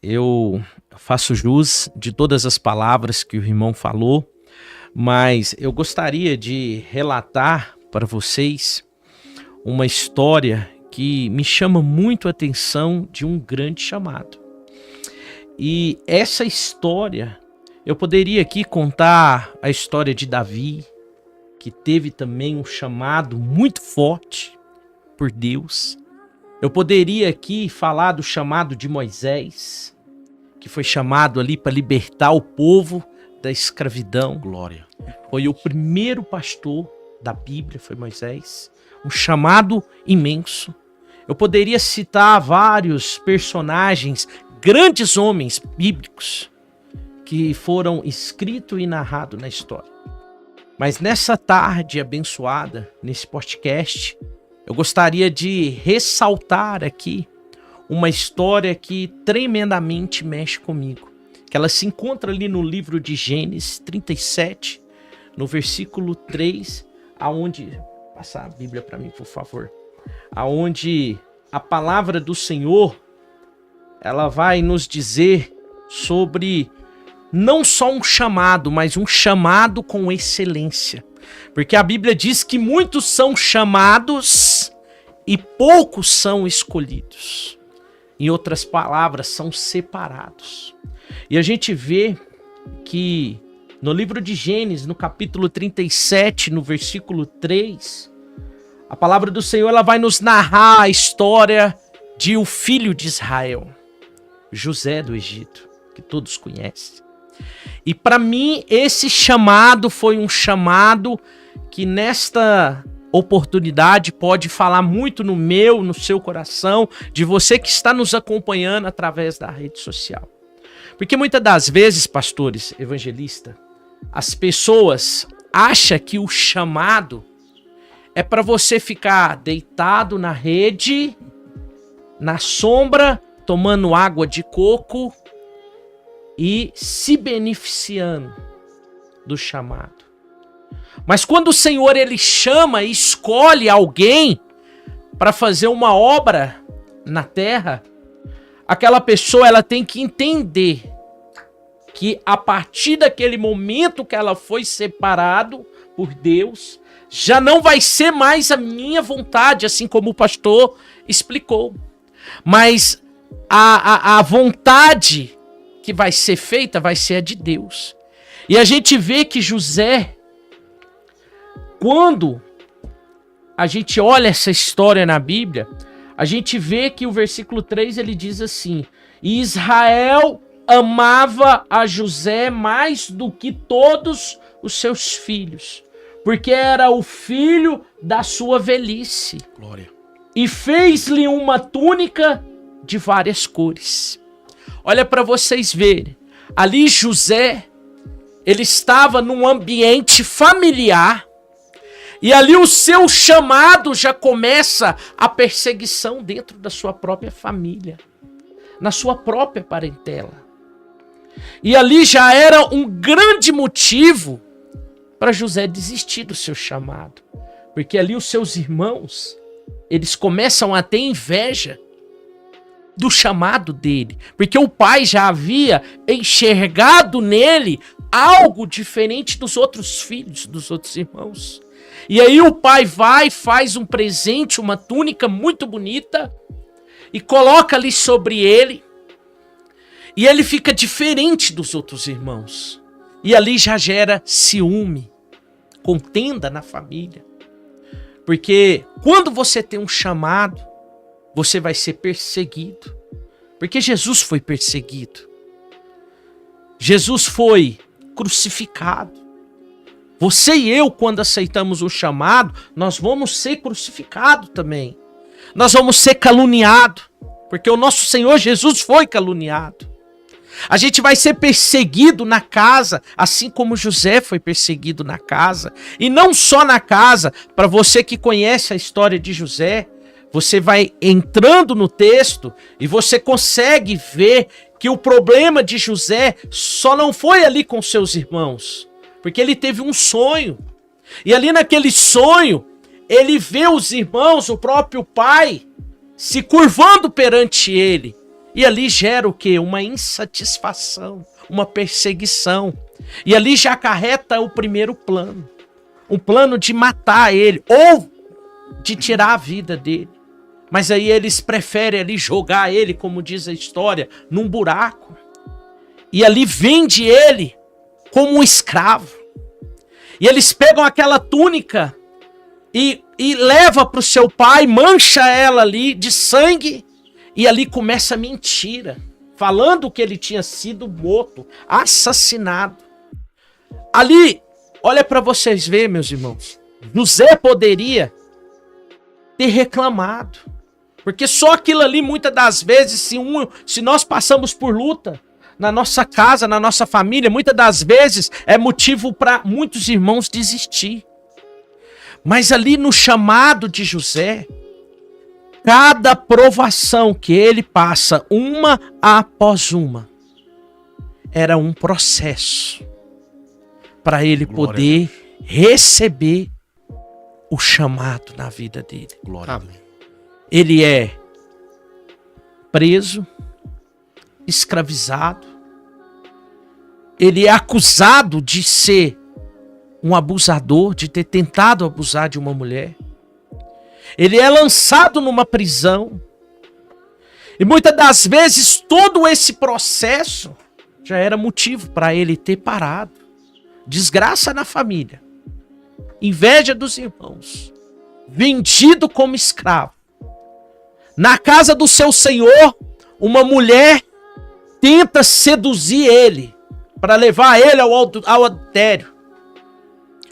Eu faço jus de todas as palavras que o irmão falou, mas eu gostaria de relatar para vocês uma história que me chama muito a atenção de um grande chamado. E essa história, eu poderia aqui contar a história de Davi, que teve também um chamado muito forte por Deus. Eu poderia aqui falar do chamado de Moisés, que foi chamado ali para libertar o povo da escravidão. Glória. Foi o primeiro pastor da Bíblia, foi Moisés. Um chamado imenso. Eu poderia citar vários personagens, grandes homens bíblicos, que foram escritos e narrados na história. Mas nessa tarde abençoada, nesse podcast, eu gostaria de ressaltar aqui uma história que tremendamente mexe comigo. Que ela se encontra ali no livro de Gênesis 37, no versículo 3, aonde... Passa a Bíblia para mim, por favor. Aonde a palavra do Senhor, ela vai nos dizer sobre não só um chamado, mas um chamado com excelência. Porque a Bíblia diz que muitos são chamados e poucos são escolhidos. Em outras palavras, são separados. E a gente vê que no livro de Gênesis, no capítulo 37, no versículo 3, a palavra do Senhor ela vai nos narrar a história de o filho de Israel, José do Egito, que todos conhecem. E para mim, esse chamado foi um chamado que nesta oportunidade pode falar muito no meu, no seu coração, de você que está nos acompanhando através da rede social. Porque muitas das vezes, pastores, evangelistas, as pessoas acham que o chamado é para você ficar deitado na rede, na sombra, tomando água de coco e se beneficiando do chamado. Mas quando o Senhor ele chama e escolhe alguém para fazer uma obra na terra, aquela pessoa ela tem que entender que a partir daquele momento que ela foi separado por Deus, já não vai ser mais a minha vontade, assim como o pastor explicou. Mas a vontade que vai ser feita vai ser a de Deus. E a gente vê que José, quando a gente olha essa história na Bíblia, a gente vê que o versículo 3 ele diz assim: e Israel amava a José mais do que todos os seus filhos, porque era o filho da sua velhice. Glória. E fez-lhe uma túnica de várias cores. Olha para vocês verem. Ali José, ele estava num ambiente familiar. E ali o seu chamado já começa a perseguição dentro da sua própria família. Na sua própria parentela. E ali já era um grande motivo para José desistir do seu chamado. Porque ali os seus irmãos, eles começam a ter inveja do chamado dele. Porque o pai já havia enxergado nele algo diferente dos outros filhos, dos outros irmãos. E aí o pai vai, faz um presente, uma túnica muito bonita, e coloca ali sobre ele. E ele fica diferente dos outros irmãos. E ali já gera ciúme, contenda na família. Porque quando você tem um chamado, você vai ser perseguido. Porque Jesus foi perseguido. Jesus foi crucificado. Você e eu, quando aceitamos o chamado, nós vamos ser crucificados também. Nós vamos ser caluniados. Porque o nosso Senhor Jesus foi caluniado. A gente vai ser perseguido na casa, assim como José foi perseguido na casa. E não só na casa, para você que conhece a história de José, você vai entrando no texto e você consegue ver que o problema de José só não foi ali com seus irmãos, porque ele teve um sonho. E ali naquele sonho, ele vê os irmãos, o próprio pai, se curvando perante ele. E ali gera o quê? Uma insatisfação, uma perseguição. E ali já acarreta o primeiro plano. Um plano de matar ele, ou de tirar a vida dele. Mas aí eles preferem ali jogar ele, como diz a história, num buraco. E ali vende ele como um escravo. E eles pegam aquela túnica e leva para o seu pai, mancha ela ali de sangue. E ali começa a mentira, falando que ele tinha sido morto, assassinado. Ali, olha para vocês verem, meus irmãos. José poderia ter reclamado. Porque só aquilo ali, muitas das vezes, se nós passamos por luta na nossa casa, na nossa família, muitas das vezes é motivo para muitos irmãos desistir. Mas ali no chamado de José, cada provação que ele passa, uma após uma, era um processo para ele poder receber o chamado na vida dele. Glória a Deus. Ele é preso, escravizado, ele é acusado de ser um abusador, de ter tentado abusar de uma mulher. Ele é lançado numa prisão. E muitas das vezes todo esse processo já era motivo para ele ter parado. Desgraça na família, inveja dos irmãos, vendido como escravo. Na casa do seu senhor, uma mulher tenta seduzir ele para levar ele ao adultério,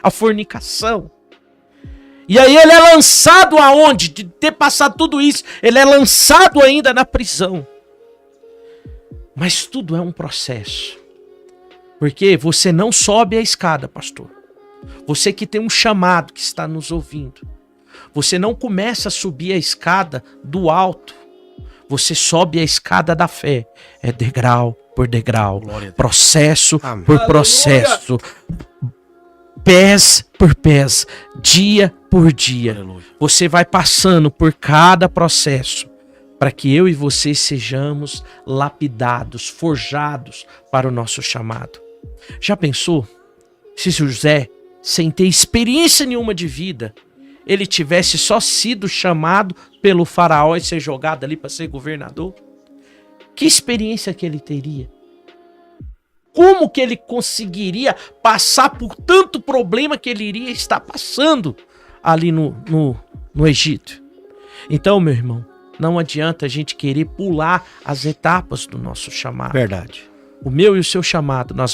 à fornicação. E aí ele é lançado aonde? De ter passado tudo isso, ele é lançado ainda na prisão. Mas tudo é um processo. Porque você não sobe a escada, pastor. Você que tem um chamado, que está nos ouvindo. Você não começa a subir a escada do alto. Você sobe a escada da fé. É degrau por degrau. Processo por processo. Pés por pés. Dia por dia. Aleluia. Você vai passando por cada processo. Para que eu e você sejamos lapidados, forjados para o nosso chamado. Já pensou? Se José, sem ter experiência nenhuma de vida, ele tivesse só sido chamado pelo faraó e ser jogado ali para ser governador? Que experiência que ele teria? Como que ele conseguiria passar por tanto problema que ele iria estar passando ali no Egito? Então, meu irmão, não adianta a gente querer pular as etapas do nosso chamado. Verdade. O meu e o seu chamado, nós vamos